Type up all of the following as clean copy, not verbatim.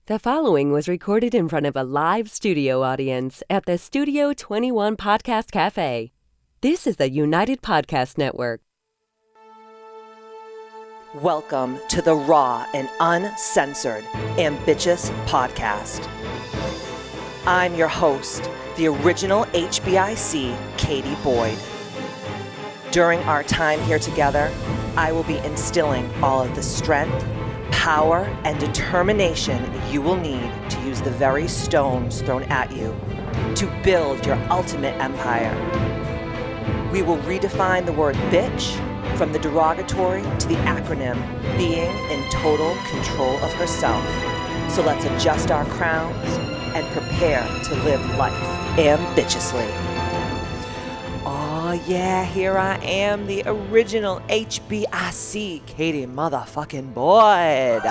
The following was recorded in front of a live studio audience at the Studio 21 Podcast Cafe. This is the United Podcast Network. Welcome to the raw and uncensored Ambitchious podcast. I'm your host, the original HBIC, Katie Boyd. During our time here together, I will be instilling all of the strength, power, and determination you will need to use the very stones thrown at you to build your ultimate empire. We will redefine the word bitch from the derogatory to the acronym being in total control of herself. So let's adjust our crowns and prepare to live life ambitiously. Oh yeah, here I am, the original HBIC, Katie motherfucking Boyd.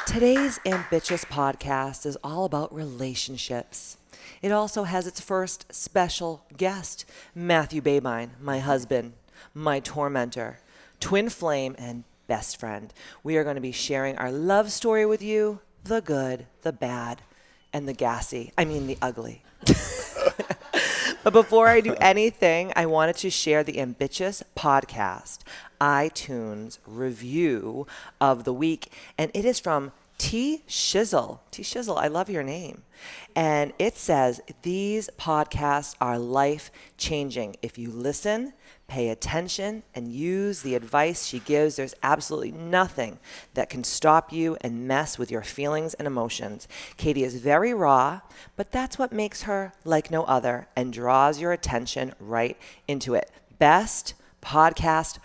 Today's Ambitchious podcast is all about relationships. It also has its first special guest, Matt Babine, my husband, my tormentor, twin flame, and best friend. We are going to be sharing our love story with you, the good, the bad, and the the ugly. But before I do anything, I wanted to share the Ambitchious podcast iTunes review of the week, and it is from T Shizzle. T Shizzle, I love your name. And it says, these podcasts are life-changing. If you listen, pay attention, and use the advice she gives, there's absolutely nothing that can stop you and mess with your feelings and emotions. Katie is very raw, but that's what makes her like no other and draws your attention right into it. Best podcast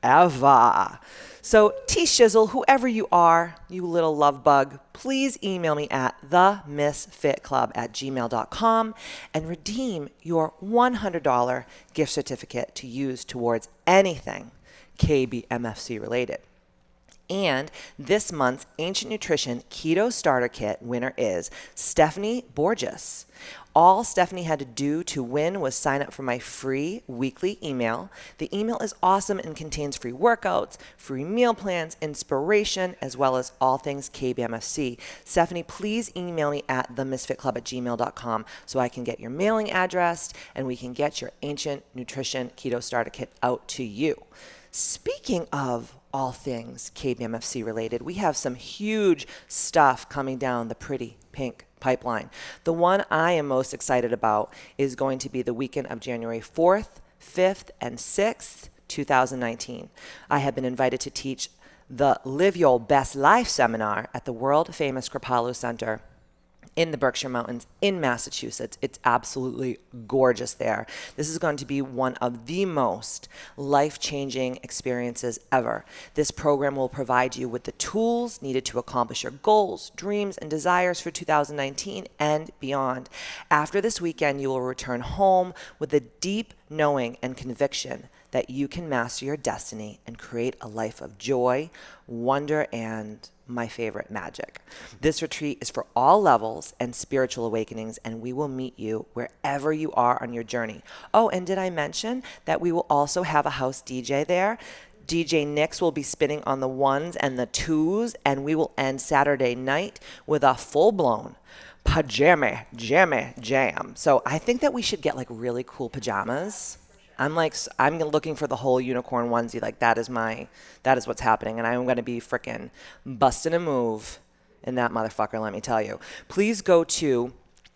ever. So T-Shizzle, whoever you are, you little love bug, please email me at themisfitclub@gmail.com and redeem your $100 gift certificate to use towards anything KBMFC related. And this month's Ancient Nutrition Keto Starter Kit winner is Stephanie Borges. All Stephanie had to do to win was sign up for my free weekly email. The email is awesome and contains free workouts, free meal plans, inspiration, as well as all things KBMFC. Stephanie, please email me at themisfitclub@gmail.com so I can get your mailing address and we can get your Ancient Nutrition Keto Starter Kit out to you. Speaking of all things KBMFC related, we have some huge stuff coming down the pretty pink pipeline. The one I am most excited about is going to be the weekend of January 4th, 5th, and 6th, 2019. I have been invited to teach the Live Your Best Life seminar at the world-famous Kripalu Center in the Berkshire Mountains in Massachusetts. It's absolutely gorgeous there. This is going to be one of the most life-changing experiences ever. This program will provide you with the tools needed to accomplish your goals, dreams, and desires for 2019 and beyond. After this weekend, you will return home with a deep knowing and conviction that you can master your destiny and create a life of joy, wonder, and my favorite, magic. This retreat is for all levels and spiritual awakenings, and we will meet you wherever you are on your journey. Oh, and did I mention that we will also have a house DJ there? DJ Nix will be spinning on the ones and the twos, and we will end Saturday night with a full-blown pajama jam. So I think that we should get like really cool pajamas. I'm looking for the whole unicorn onesie. Like that is what's happening. And I'm going to be freaking busting a move in that motherfucker, let me tell you. Please go to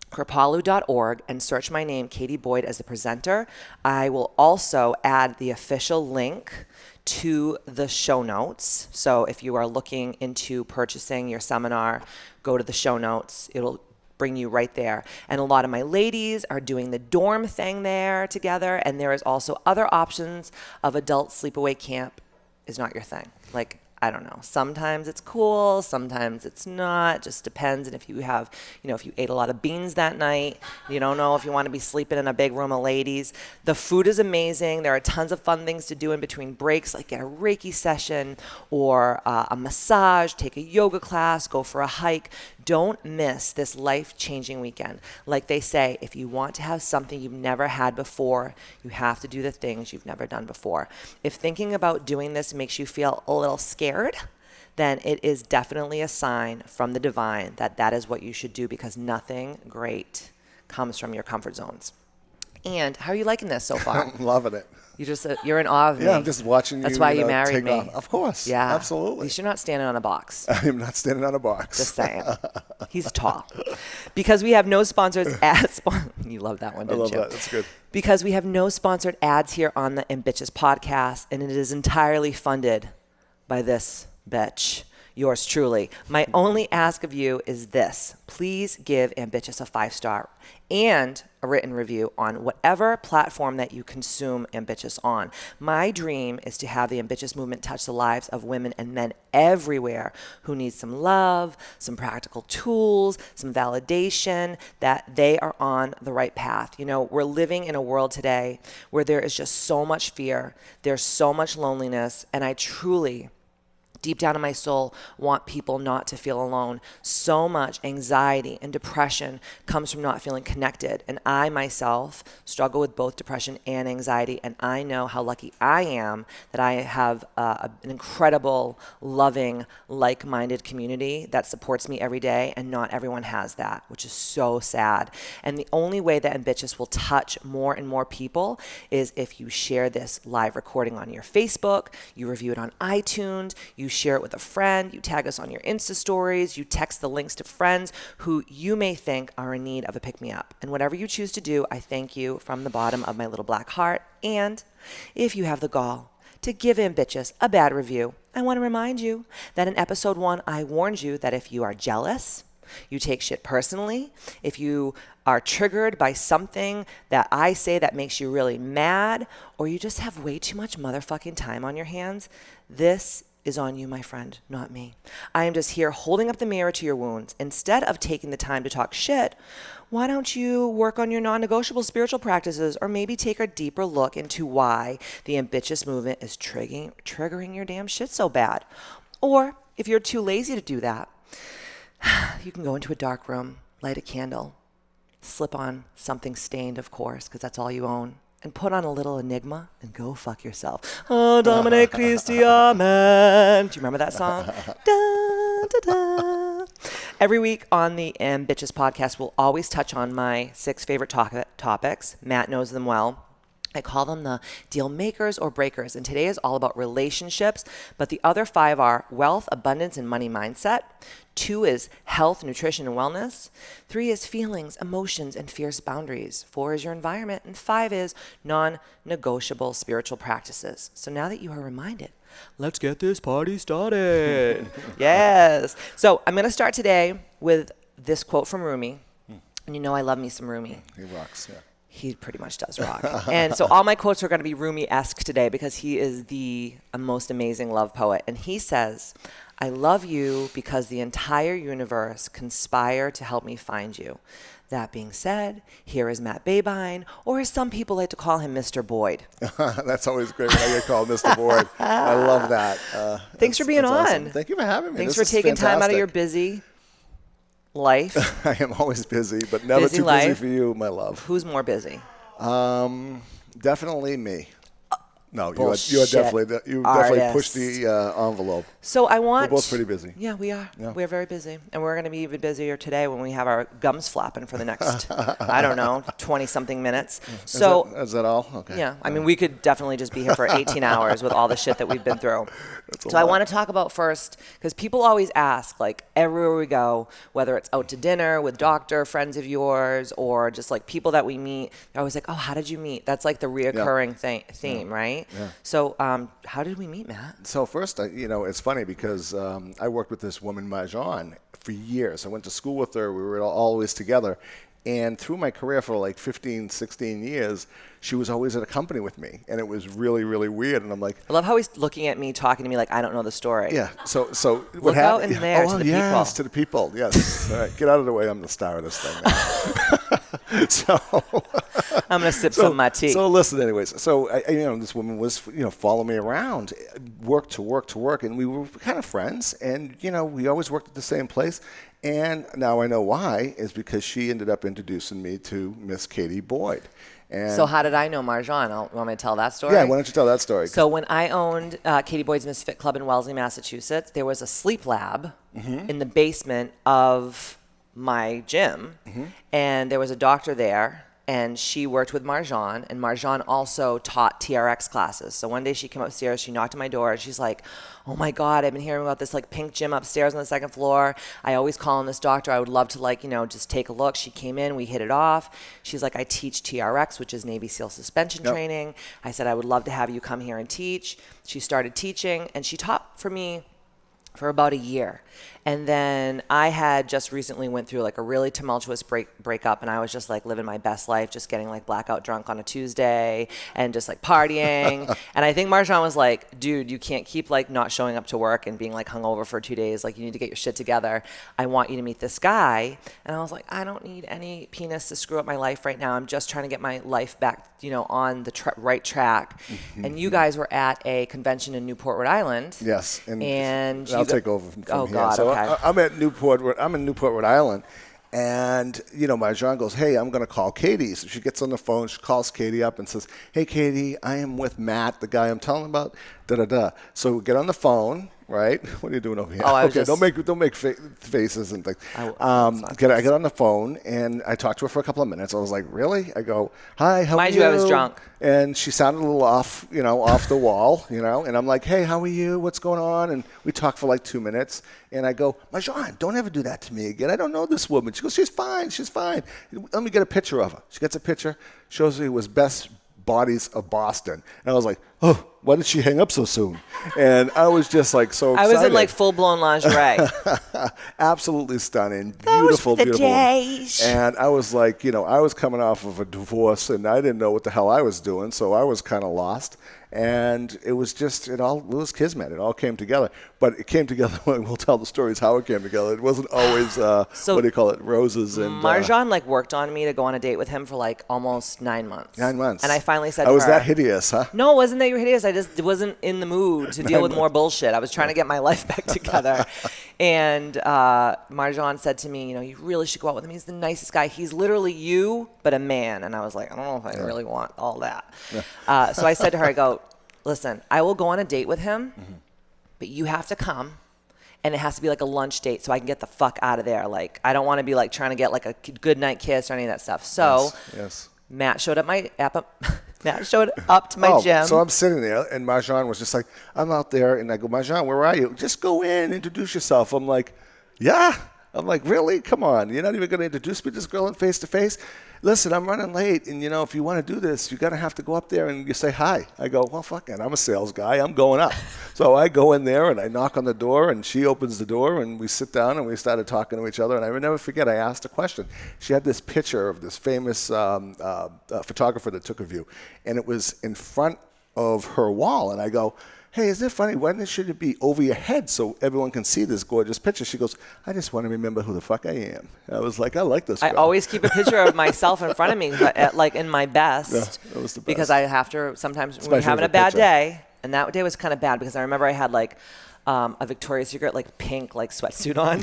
kripalu.org and search my name, Katie Boyd, as the presenter. I will also add the official link to the show notes. So if you are looking into purchasing your seminar, go to the show notes. It'll bring you right there. And a lot of my ladies are doing the dorm thing there together. And there is also other options of adult sleepaway camp is not your thing. Like, I don't know. Sometimes it's cool. Sometimes it's not. Just depends. And if you have, if you ate a lot of beans that night, you don't know if you want to be sleeping in a big room of ladies. The food is amazing. There are tons of fun things to do in between breaks, like get a Reiki session or a massage, take a yoga class, go for a hike. Don't miss this life-changing weekend. Like they say, if you want to have something you've never had before, you have to do the things you've never done before. If thinking about doing this makes you feel a little scared, then it is definitely a sign from the divine that that is what you should do, because nothing great comes from your comfort zones. And how are you liking this so far? I'm loving it. You're in awe of me. Yeah, I'm just watching you. That's why you married take me. off. Of course. Yeah. Absolutely. At least you're not standing on a box. I'm not standing on a box. Just saying. He's tall. Because we have no sponsors ads. You love that one, didn't you? I love that. That's good. Because we have no sponsored ads here on the Ambitchious podcast, and it is entirely funded by this bitch. Yours truly. My only ask of you is this. Please give Ambitchious a 5-star and a written review on whatever platform that you consume Ambitchious on. My dream is to have the Ambitchious movement touch the lives of women and men everywhere who need some love, some practical tools, some validation that they are on the right path. You know, we're living in a world today where there is just so much fear, there's so much loneliness, and I truly, deep down in my soul, want people not to feel alone. So much anxiety and depression comes from not feeling connected. And I myself struggle with both depression and anxiety. And I know how lucky I am that I have an incredible, loving, like-minded community that supports me every day. And not everyone has that, which is so sad. And the only way that Ambitchious will touch more and more people is if you share this live recording on your Facebook, you review it on iTunes, you share it with a friend, you tag us on your Insta stories, you text the links to friends who you may think are in need of a pick-me-up. And whatever you choose to do, I thank you from the bottom of my little black heart. And if you have the gall to give Ambitchious a bad review, I want to remind you that in episode 1, I warned you that if you are jealous, you take shit personally, if you are triggered by something that I say that makes you really mad, or you just have way too much motherfucking time on your hands, this is on you, my friend, not me. I am just here holding up the mirror to your wounds. Instead of taking the time to talk shit, why don't you work on your non-negotiable spiritual practices, or maybe take a deeper look into why the Ambitchious movement is triggering your damn shit so bad? Or if you're too lazy to do that, you can go into a dark room, light a candle, slip on something stained, of course, because that's all you own, and put on a little Enigma and go fuck yourself. Oh, Domine Christi, amen. Do you remember that song? Da, da, da. Every week on the Ambitchious podcast, we'll always touch on my 6 favorite topics. Matt knows them well. I call them the deal makers or breakers. And today is all about relationships. But the other 5 are wealth, abundance, and money mindset. 2 is health, nutrition, and wellness. 3 is feelings, emotions, and fierce boundaries. 4 is your environment. And 5 is non-negotiable spiritual practices. So now that you are reminded, let's get this party started. Yes. So I'm going to start today with this quote from Rumi. And you know I love me some Rumi. He rocks, yeah. He pretty much does rock. And so all my quotes are going to be Rumi-esque today because he is the most amazing love poet. And he says, I love you because the entire universe conspired to help me find you. That being said, here is Matt Babine, or as some people like to call him, Mr. Boyd. That's always great when I get called Mr. Boyd. I love that. Thanks for being on. Awesome. Thank you for having me. Thanks This for taking is time out of fantastic. your busy life. I am always busy, but never Busy too life. busy for you, my love. Who's more busy? Definitely me. No, you are Bullshit. definitely Artists. pushed the envelope. So I want... We're both pretty busy. Yeah, we are. Yeah. We're very busy. And we're going to be even busier today when we have our gums flapping for the next, I don't know, 20-something minutes. So Is that all? Okay. yeah, I mean, we could definitely just be here for 18 hours with all the shit that we've been through. So I want to talk about first, because people always ask, like, everywhere we go, whether it's out to dinner with doctor friends of yours or just like people that we meet, they're always like, oh, how did you meet? That's like the reoccurring theme, right? Yeah. So how did we meet, Matt? So first, it's funny because I worked with this woman, Mahjong, for years. I went to school with her. We were always together. And through my career for like 15, 16 years, she was always at a company with me. And it was really, really weird. And I'm like... I love how he's looking at me, talking to me like I don't know the story. Yeah. So what Look out happened? in there to the people. Yes, to the people. Yes. All right. Get out of the way. I'm the star of this thing now. So... I'm going to sip some of my tea. So listen, anyways. So, this woman was, following me around, work to work. And we were kind of friends. And, we always worked at the same place. And now I know why, is because she ended up introducing me to Miss Katie Boyd. And So how did I know Marjan? Want me to tell that story? yeah, why don't you tell that story? So when I owned Katie Boyd's Misfit Club in Wellesley, Massachusetts, there was a sleep lab in the basement of my gym, and there was a doctor there, and she worked with Marjan, and Marjan also taught TRX classes. So one day she came upstairs, she knocked on my door, and she's like, oh my God, I've been hearing about this like pink gym upstairs on the second floor. I always call on this doctor. I would love to like, just take a look. She came in, we hit it off. She's like, I teach TRX, which is Navy SEAL suspension training. I said, I would love to have you come here and teach. She started teaching, and she taught for me for about a year. And then I had just recently went through like a really tumultuous breakup, and I was just like living my best life, just getting like blackout drunk on a Tuesday and just like partying. And I think Marjan was like, dude, you can't keep like not showing up to work and being like hungover for 2 days. Like, you need to get your shit together. I want you to meet this guy. And I was like, I don't need any penis to screw up my life right now. I'm just trying to get my life back, on the right track. And you guys were at a convention in Newport, Rhode Island. Yes, and I'll take over from oh here. God, So okay. I'm in Newport, Rhode Island, and Marjan goes, hey, I'm going to call Katie. So she gets on the phone, she calls Katie up and says, hey, Katie, I am with Matt, the guy I'm telling about, da-da-da. So we get on the phone, right? What are you doing over here? Oh, okay, don't make faces and things. I get on the phone, and I talked to her for a couple of minutes. I was like, really? I go, hi, how are you? Mind you, I was drunk. And she sounded a little off, off the wall, and I'm like, hey, how are you? What's going on? And we talked for like 2 minutes. And I go, Marjan, don't ever do that to me again. I don't know this woman. She goes, she's fine. Let me get a picture of her. She gets a picture, shows me it was Best Bodies of Boston. And I was like, oh, why did she hang up so soon? And I was just like so excited. I was in like full-blown lingerie. Absolutely stunning. Those Beautiful, were the beautiful. days. And I was like, I was coming off of a divorce, and I didn't know what the hell I was doing, so I was kind of lost. And it was just, it was kismet. It all came together. But it came together, we'll tell the stories how it came together. It wasn't always, roses and... Marjan like worked on me to go on a date with him for like almost 9 months. 9 months. And I finally said I was to her, that hideous, huh? No, it wasn't that you were hideous. I just wasn't in the mood to deal with more bullshit. I was trying to get my life back together. And Marjan said to me, you really should go out with him. He's the nicest guy. He's literally you, but a man. And I was like, I don't know if I really want all that. Yeah. So I said to her, I go, listen, I will go on a date with him, but you have to come. And it has to be like a lunch date so I can get the fuck out of there. Like, I don't want to be like trying to get like a good night kiss or any of that stuff. So yes. Matt showed up to my gym. So I'm sitting there, and Marjan was just like, I'm out there, and I go, Marjan, where are you? Just go in, introduce yourself. I'm like, yeah. I'm like, really? Come on. You're not even going to introduce me to this girl in face-to-face? Listen, I'm running late, and, if you want to do this, you're going to have to go up there and you say hi. I go, well, fuck it. I'm a sales guy. I'm going up. So I go in there, and I knock on the door, and she opens the door, and we sit down, and we started talking to each other. And I will never forget, I asked a question. She had this picture of this famous photographer that took a view, and it was in front of her wall. And I go, hey, isn't it funny? Why should it be over your head so everyone can see this gorgeous picture? She goes, I just want to remember who the fuck I am. I was like, I like this girl. I always keep a picture of myself in front of me, like in my best. Yeah, that was the best. Because I have to, sometimes It's when my you're having a favorite bad picture. day, and that day was kind of bad because I remember I had like a Victoria's Secret like pink like sweatsuit on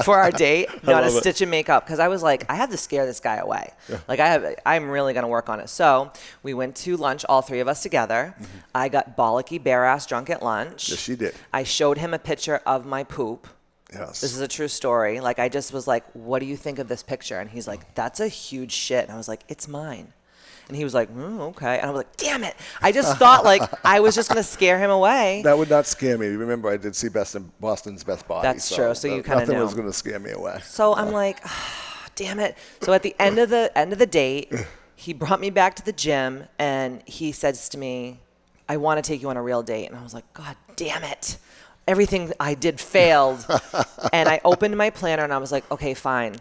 for our date, not a stitch of makeup, because I was like, I have to scare this guy away. Yeah. Like I'm really gonna work on it. So we went to lunch, all three of us together. I got bollocky bare ass drunk at lunch. Yes, she did. I showed him a picture of my poop. Yes. This is a true story. Like, I just was like, what do you think of this picture? And he's like, that's a huge shit. And I was like, it's mine. And he was like, okay. And I was like, damn it. I just thought like I was just going to scare him away. That would not scare me. Remember, I did see Boston's Best Body. That's true. So you kind of nothing knew. was going to scare me away. So I'm like, damn it. So at the end of the date, he brought me back to the gym and he says to me, I want to take you on a real date. And I was like, God damn it. Everything I did failed. And I opened my planner and I was like, okay, fine.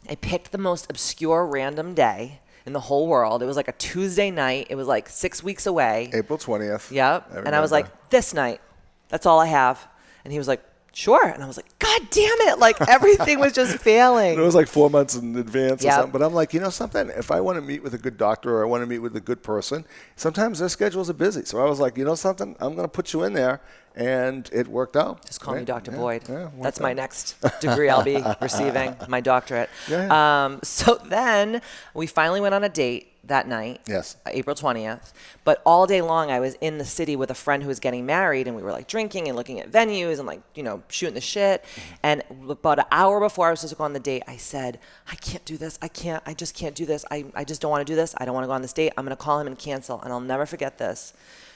I picked the most obscure random day in the whole world. It was like a Tuesday night. It was like 6 weeks away. April 20th. Yep. And I was like, this night, that's all I have. And he was like, sure. And I was like, God damn it. Like everything was just failing. It was like 4 months in advance or Yep. something. But I'm like, something? If I want to meet with a good doctor or I want to meet with a good person, sometimes their schedules are busy. So I was like, something? I'm going to put you in there. And it worked out. Just call me Dr. Boyd. Yeah, that's my next degree I'll be receiving, my doctorate. Yeah. So then we finally went on a date. that night. Yes. April 20th. But all day long, I was in the city with a friend who was getting married, and we were like drinking and looking at venues and like, shooting the shit. And about an hour before I was supposed to go on the date, I said, I can't do this. I just can't do this. I just don't want to do this. I don't want to go on this date. I'm going to call him and cancel. And I'll never forget this.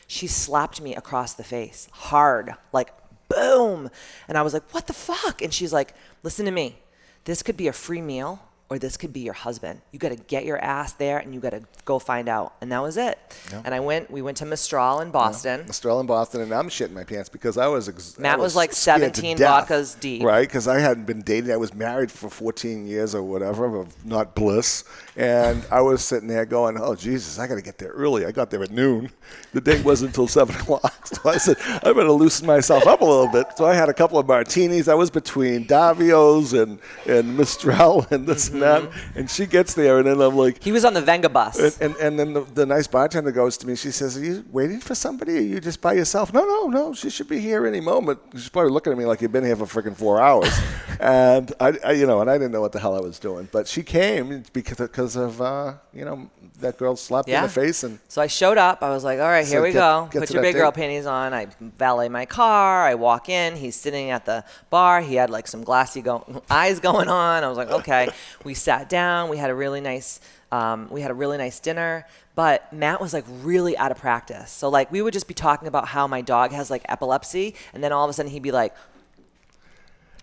She slapped me across the face hard, like boom. And I was like, what the fuck? And she's like, listen to me. This could be a free meal, or this could be your husband. You got to get your ass there, and you got to go find out. And that was it. Yeah. And we went to Mistral in Boston. Yeah. Mistral in Boston, and I'm shitting my pants because Matt was like 17 vodkas deep. Right, because I hadn't been dating. I was married for 14 years or whatever, of not bliss. And I was sitting there going, oh, Jesus, I got to get there early. I got there at noon. The date wasn't until 7 o'clock. So I said, I better loosen myself up a little bit. So I had a couple of martinis. I was between Davio's and Mistral and this and that. And she gets there, and then I'm like... He was on the Venga bus. And then the nice bartender goes to me. She says, are you waiting for somebody, or are you just by yourself? No. She should be here any moment. She's probably looking at me like you've been here for freaking 4 hours. And I didn't know what the hell I was doing. But she came because of, that girl slapped me in the face. And so I showed up. I was like, all right, here we go. Put your big girl panties on. I valet my car. I walk in. He's sitting at the bar. He had like some glassy eyes going on. I was like, okay. We sat down. We had a really nice dinner. But Matt was like really out of practice. So like we would just be talking about how my dog has like epilepsy, and then all of a sudden he'd be like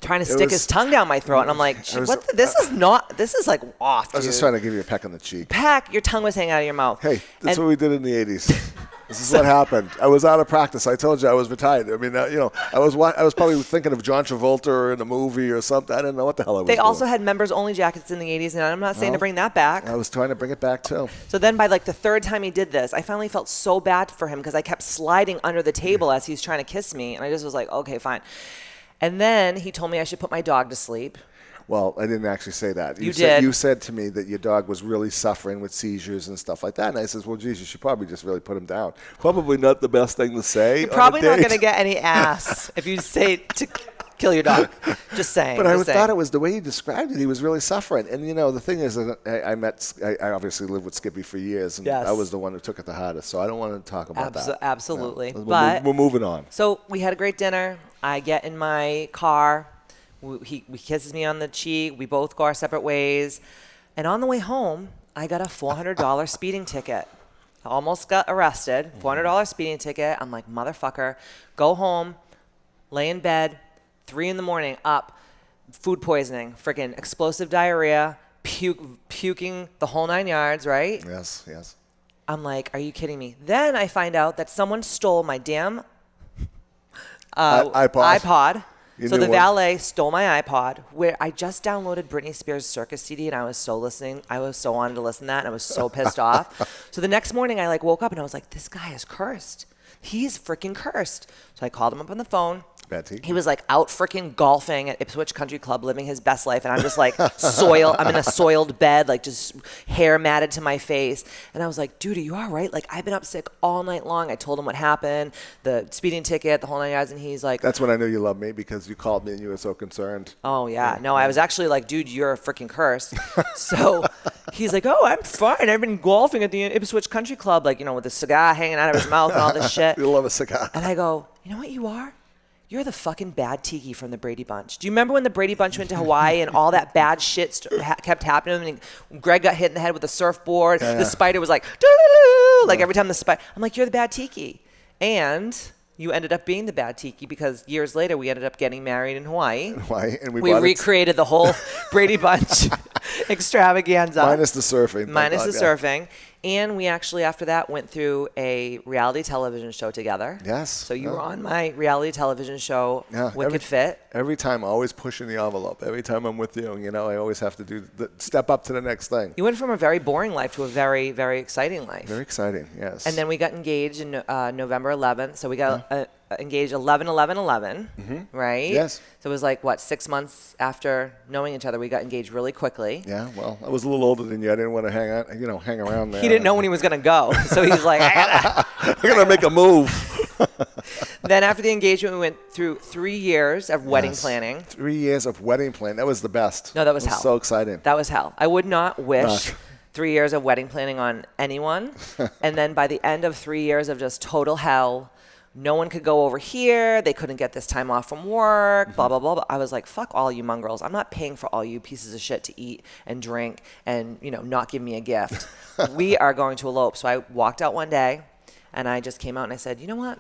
trying to stick his tongue down my throat, and I'm like, this is like off, dude. I was just trying to give you a peck on the cheek. Your tongue was hanging out of your mouth. Hey, that's what we did in the 80s. This is what happened. I was out of practice. I told you I was retired. I mean, I was probably thinking of John Travolta in a movie or something. I didn't know what the hell I was doing. They also had members-only jackets in the 80s, and I'm not saying to bring that back. I was trying to bring it back, too. So then by like the third time he did this, I finally felt so bad for him because I kept sliding under the table as he was trying to kiss me, and I just was like, okay, fine. And then he told me I should put my dog to sleep. Well, I didn't actually say that. You did. You said to me that your dog was really suffering with seizures and stuff like that. And I says, well, geez, you should probably just really put him down. Probably not the best thing to say. You're probably not going to get any ass if you say to kill your dog. Just saying. But I thought it was the way you described it. He was really suffering. And, the thing is, I obviously lived with Skippy for years. And I was the one who took it the hardest. So I don't want to talk about that. Absolutely. No. But we're moving on. So we had a great dinner. I get in my car. He kisses me on the cheek. We both go our separate ways. And on the way home, I got a $400 speeding ticket. I almost got arrested. $400 speeding ticket. I'm like, motherfucker, go home, lay in bed, 3 a.m, up, food poisoning, freaking explosive diarrhea, puking the whole 9 yards, right? Yes. I'm like, are you kidding me? Then I find out that someone stole my damn iPod. So the valet stole my iPod, where I just downloaded Britney Spears' Circus CD, and I was so wanted to listen to that, and I was so pissed off. So the next morning, I woke up, and I was like, this guy is cursed. He's freaking cursed. So I called him up on the phone. Betty. He was out freaking golfing at Ipswich Country Club, living his best life, and I'm just I'm in a soiled bed, just hair matted to my face. And I was like, dude, are you all right? I've been up sick all night long. I told him what happened, the speeding ticket, the whole 9 yards, and he's like... That's when I knew you loved me, because you called me and you were so concerned. Oh, yeah. No, I was actually like, dude, you're freaking cursed. So he's like, oh, I'm fine. I've been golfing at the Ipswich Country Club, with a cigar hanging out of his mouth and all this shit. You love a cigar. And I go, you know what you are? You're the fucking bad Tiki from the Brady Bunch. Do you remember when the Brady Bunch went to Hawaii and all that bad shit kept happening? And Greg got hit in the head with a surfboard. Yeah. The spider was like, doo-doo-doo, every time the spider. I'm like, you're the bad Tiki. And you ended up being the bad Tiki, because years later we ended up getting married in Hawaii. And we recreated the whole Brady Bunch extravaganza. Minus the surfing. Surfing. And we actually, after that, went through a reality television show together. Yes. So you were on my reality television show, Wicked Fit. Every time, always pushing the envelope. Every time I'm with you, I always have to step up to the next thing. You went from a very boring life to a very, very exciting life. Very exciting, yes. And then we got engaged in November 11th. So we got engaged 11/11/11, right? Yes. So it was 6 months after knowing each other, we got engaged really quickly. Yeah, well, I was a little older than you. I didn't want to hang around there. He didn't know when he was going to go. So he's like, I got to make a move. Then after the engagement, we went through 3 years of wedding planning. 3 years of wedding planning. That was the best. No, that was hell. So exciting. That was hell. I would not wish 3 years of wedding planning on anyone. And then by the end of 3 years of just total hell, no one could go over here. They couldn't get this time off from work, blah, blah, blah, blah. I was like, fuck all you mongrels. I'm not paying for all you pieces of shit to eat and drink and, not give me a gift. We are going to elope. So I walked out one day and I just came out and I said, you know what?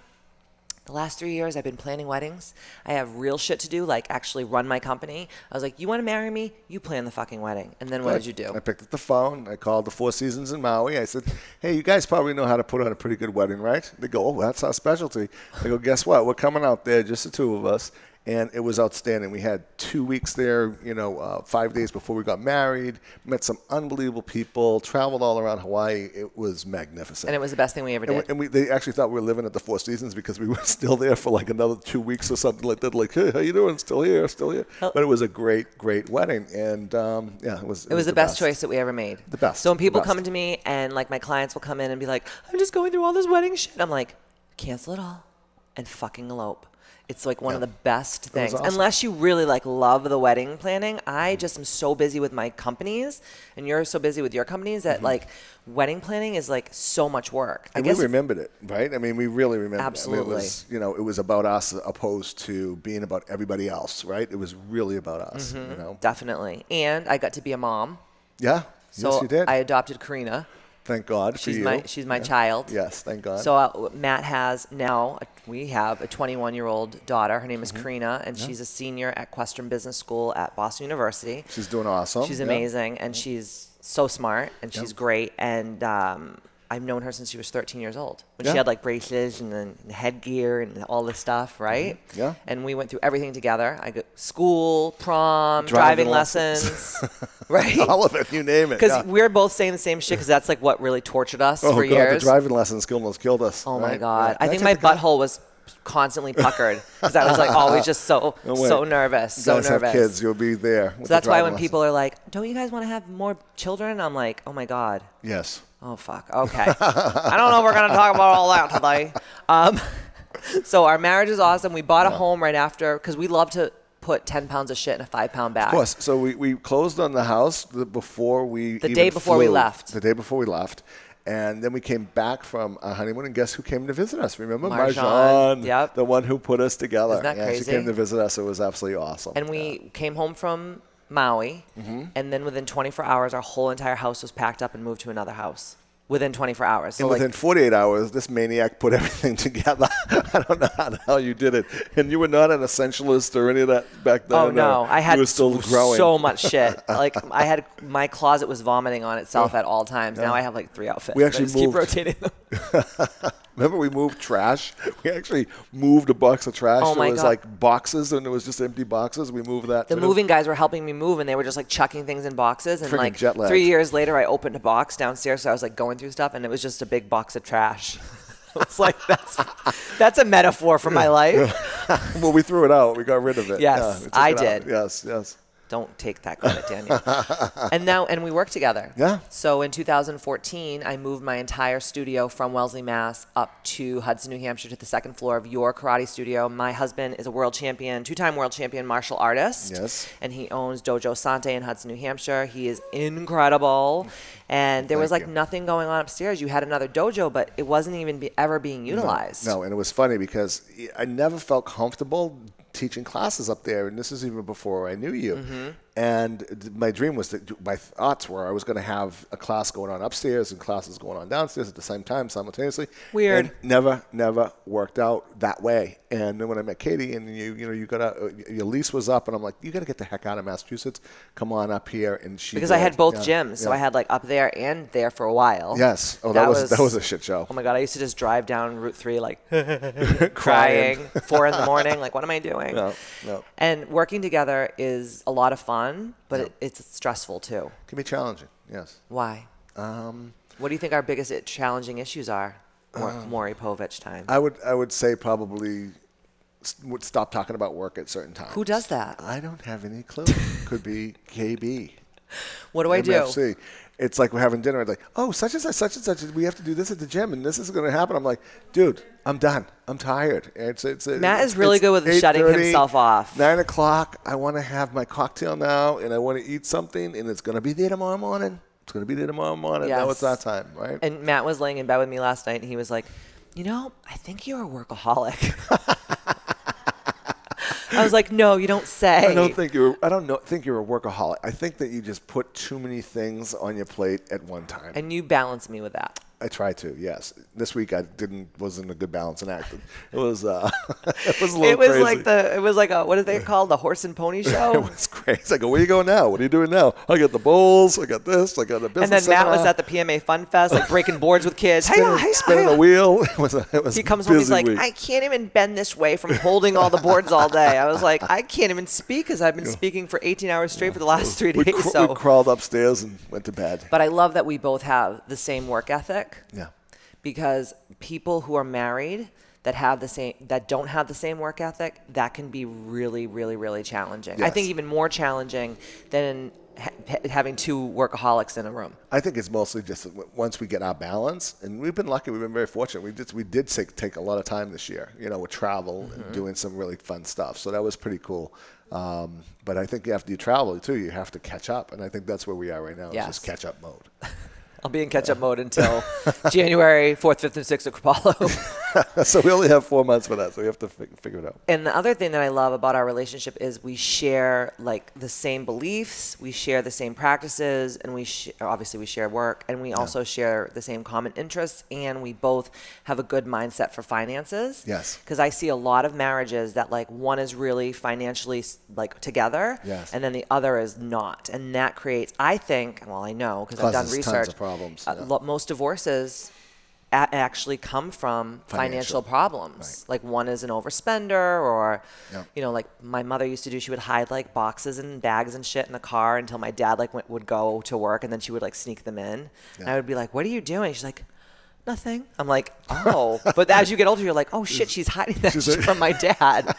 The last 3 years I've been planning weddings. I have real shit to do, like actually run my company. I was like, you want to marry me? You plan the fucking wedding. And then what did you do? I picked up the phone. I called the Four Seasons in Maui. I said, hey, you guys probably know how to put on a pretty good wedding, right? They go, oh, that's our specialty. I go, guess what? We're coming out there, just the two of us. And it was outstanding. We had 2 weeks there, 5 days before we got married, met some unbelievable people, traveled all around Hawaii. It was magnificent. And it was the best thing we ever did. And they actually thought we were living at the Four Seasons because we were still there for like another 2 weeks or something like that. Like, hey, how you doing? Still here, still here. But it was a great, great wedding. And it was the best choice that we ever made. The best. So when people come to me and like my clients will come in and be like, I'm just going through all this wedding shit. I'm like, cancel it all and fucking elope. It's like one of the best things. Awesome. Unless you really like love the wedding planning. I just am so busy with my companies and you're so busy with your companies that like wedding planning is like so much work. And we remembered it, right? I mean, we really remembered Absolutely. it. I mean, it was about us opposed to being about everybody else, right? It was really about us, Definitely. And I got to be a mom. Yeah. So yes, you did. I adopted Karina. Thank God for you. She's my child. Yes, thank God. So Matt has now, we have a 21-year-old daughter. Her name is Karina, and she's a senior at Questrom Business School at Boston University. She's doing awesome. She's amazing, and she's so smart, and she's great. And I've known her since she was 13 years old. When she had like braces and then headgear and all this stuff, right? Yeah. And we went through everything together. I got school, prom, driving lessons, right? All of it, you name it. Because we're both saying the same shit because that's like what really tortured us for God, years. The driving lessons almost killed us. Oh right? my God. Yeah. I think my butthole was constantly puckered because I was like always just so nervous. You guys have kids, you'll be there. So that's why when people are like, don't you guys want to have more children? I'm like, oh my God. Yes. Oh, fuck. Okay. I don't know if we're going to talk about all that today. So our marriage is awesome. We bought a home right after because we love to put 10 pounds of shit in a 5-pound bag. Of course. So we closed on the house the day before we left. The day before we left. And then we came back from a honeymoon, and guess who came to visit us? Remember? Marjan. Yep. The one who put us together. Isn't that crazy? She came to visit us. It was absolutely awesome. And we came home from Maui, and then within 24 hours, our whole entire house was packed up and moved to another house. Within 24 hours. So and within 48 hours, this maniac put everything together. I don't know how the hell you did it. And you were not an essentialist or any of that back then. Oh, no. I had you were still growing. So much shit. Like, my closet was vomiting on itself at all times. Now I have like 3 outfits. We actually keep rotating them. Remember we moved trash? We actually moved a box of trash. Oh my it was God. like boxes, and it was just empty boxes. We moved that. The moving guys were helping me move, and they were just like chucking things in boxes. And Freaking like jet lagged. 3 years later, I opened a box downstairs, so I was like going through stuff, and it was just a big box of trash. It's like that's a metaphor for my life. Well, we threw it out. We got rid of it. Yes, we took I it did. out. Yes. Don't take that credit, Daniel. And we work together. Yeah. So in 2014, I moved my entire studio from Wellesley, Mass. up to Hudson, New Hampshire to the second floor of your karate studio. My husband is a world champion, 2-time world champion martial artist. Yes. And he owns Dojo Sante in Hudson, New Hampshire. He is incredible. And there was like nothing going on upstairs. You had another dojo, but it wasn't even ever being utilized. No, and it was funny because I never felt comfortable teaching classes up there, and this is even before I knew you. And my dream was my thoughts were I was going to have a class going on upstairs and classes going on downstairs at the same time simultaneously. Weird. And never worked out that way. And then when I met Katie, and you got your lease was up, and I'm like, you got to get the heck out of Massachusetts. Come on up here, and because I had both gyms, so I had like up there and there for a while. Yes. Oh, that was a shit show. Oh my God, I used to just drive down Route 3 like crying 4 a.m, like what am I doing? No. And working together is a lot of fun, but it's stressful too. It can be challenging. Yes. Why? What do you think our biggest challenging issues are? Maury Povich time. I would say probably would stop talking about work at certain times. Who does that? I don't have any clue. Could be KB. What do I do? MFC. It's like we're having dinner. It's like, oh, such and such. We have to do this at the gym, and this is going to happen. I'm like, dude, I'm done. I'm tired. Matt is really good with shutting himself off. 9 o'clock. I want to have my cocktail now, and I want to eat something, and it's going to be there tomorrow morning. It's going to be there tomorrow morning. Yes. Now it's our time, right? And Matt was laying in bed with me last night, and he was like, I think you're a workaholic. I was like, no, you don't say. I don't think you're a workaholic. I think that you just put too many things on your plate at one time. And you balance me with that. I try to, yes. This week I wasn't a good balance in acting. It was a little crazy. It was like what is they called? The horse and pony show? It was crazy. I go, where are you going now? What are you doing now? I got the bowls, I got this, I got the business. And then Matt was at the PMA Fun Fest, like breaking boards with kids. Spinning a wheel. It was he comes home, he's like, week. I can't even bend this way from holding all the boards all day. I was like, I can't even speak because I've been speaking for 18 hours straight for the last 3 days. We crawled upstairs and went to bed. But I love that we both have the same work ethic. Yeah. Because people who are married that don't have the same work ethic, that can be really, really, really challenging. Yes. I think even more challenging than having two workaholics in a room. I think it's mostly just once we get our balance, and we've been lucky, we've been very fortunate. We did take a lot of time this year, with travel and doing some really fun stuff. So that was pretty cool. But I think after you travel too, you have to catch up, and I think that's where we are right now. Yes. It's just catch up mode. I'll be in catch-up mode until January 4th, 5th, and 6th at Apollo. So we only have 4 months for that, so we have to figure it out. And the other thing that I love about our relationship is we share the same beliefs, we share the same practices, and obviously we share work, and we also share the same common interests, and we both have a good mindset for finances. Yes. Because I see a lot of marriages that one is really financially together, yes, and then the other is not, and that creates, I think, I know because I've done research. Tons of problems. Most divorces actually come from financial problems. Right. Like one is an overspender, or like my mother used to do, she would hide boxes and bags and shit in the car until my dad would go to work, and then she would sneak them in. And I would be like, what are you doing? She's like, nothing. I'm like, oh. But as you get older, you're like, oh shit, she's hiding that shit from my dad.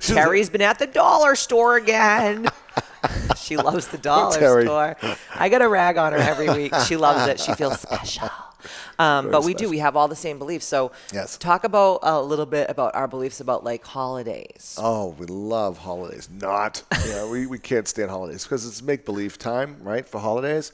Terry's been at the dollar store again. She loves the dollar store. I got a rag on her every week. She loves it. She feels special. But we have all the same beliefs. So yes. Talk about a little bit about our beliefs about holidays. Oh, we love holidays. We can't stand holidays because it's make-believe time, right, for holidays.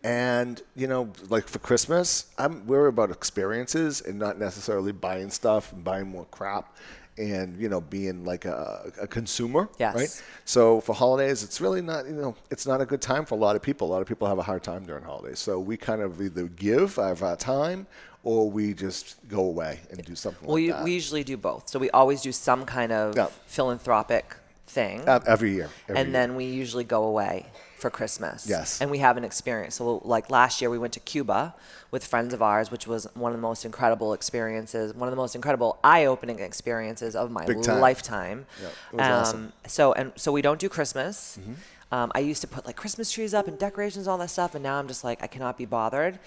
And, for Christmas, we're about experiences and not necessarily buying stuff and buying more crap and, being a consumer, yes, right? So for holidays, it's really not, it's not a good time for a lot of people. A lot of people have a hard time during holidays. So we kind of either give of our time or we just go away and do something like that. We usually do both. So we always do some kind of philanthropic thing. Every year. Then we usually go away for Christmas. Yes. And we have an experience. So last year we went to Cuba with friends of ours, which was one of the most incredible experiences, one of the most incredible eye-opening experiences of my lifetime. Yeah, it was awesome. So we don't do Christmas. Mm-hmm. I used to put Christmas trees up and decorations, all that stuff, and now I'm just I cannot be bothered.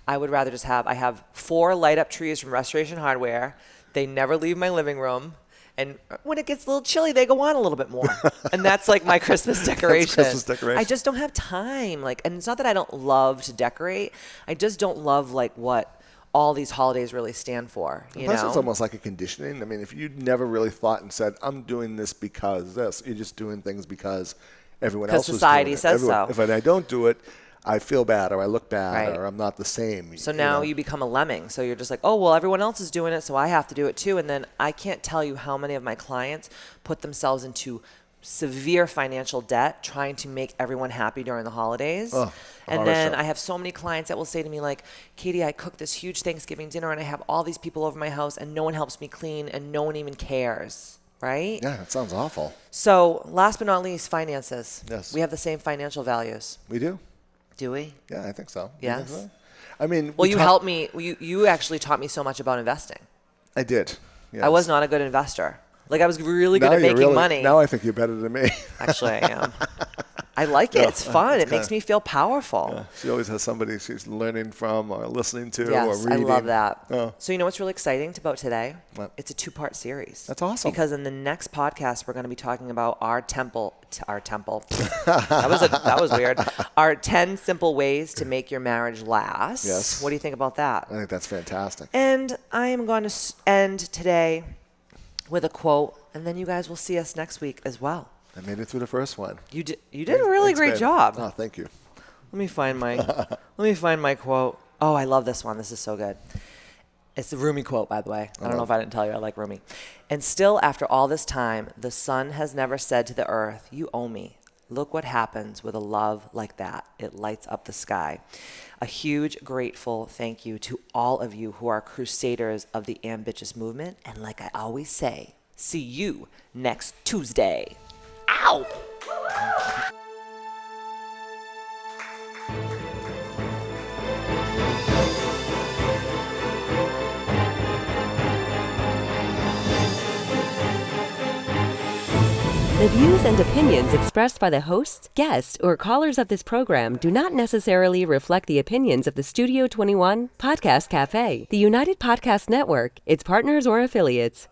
I would rather just I have 4 light-up trees from Restoration Hardware. They never leave my living room. And when it gets a little chilly, they go on a little bit more. And that's my Christmas decoration. Christmas decoration. I just don't have time. And it's not that I don't love to decorate. I just don't love what all these holidays really stand for. Plus, it's almost like a conditioning. I mean, if you never really thought and said, I'm doing this because this, you're just doing things because everyone else is doing it. Because society says so. If I don't do it, I feel bad, or I look bad, or I'm not the same. So now you become a lemming. So you're just oh, well, everyone else is doing it, so I have to do it too. And then I can't tell you how many of my clients put themselves into severe financial debt trying to make everyone happy during the holidays. And then I have so many clients that will say to me Katie, I cook this huge Thanksgiving dinner and I have all these people over my house and no one helps me clean and no one even cares. Right? Yeah, that sounds awful. So last but not least, finances. Yes. We have the same financial values. We do. Do we? Yeah, I think so. Yes. You think so? I mean, well, you helped me. You actually taught me so much about investing. I did. Yes. I was not a good investor. I was really good at making money. Now I think you're better than me. Actually, I am. I like it. It's fun. It makes me feel powerful. Yeah. She always has somebody she's learning from or listening to or reading. I love that. Oh. So you know what's really exciting about today? What? It's a 2-part series. That's awesome. Because in the next podcast, we're going to be talking about our temple. That was weird. Our 10 simple ways to make your marriage last. Yes. What do you think about that? I think that's fantastic. And I am going to end today with a quote, and then you guys will see us next week as well. I made it through the first one. You did a really great job. Oh, thank you. Let me find my quote. Oh, I love this one. This is so good. It's the Rumi quote, by the way. I don't know if I didn't tell you I like Rumi. And still, after all this time, the sun has never said to the earth, "You owe me." Look what happens with a love like that. It lights up the sky. A huge, grateful thank you to all of you who are crusaders of the Ambitchious movement. And like I always say, see you next Tuesday. Ow! The views and opinions expressed by the hosts, guests, or callers of this program do not necessarily reflect the opinions of the Studio 21 Podcast Cafe, the United Podcast Network, its partners, or affiliates.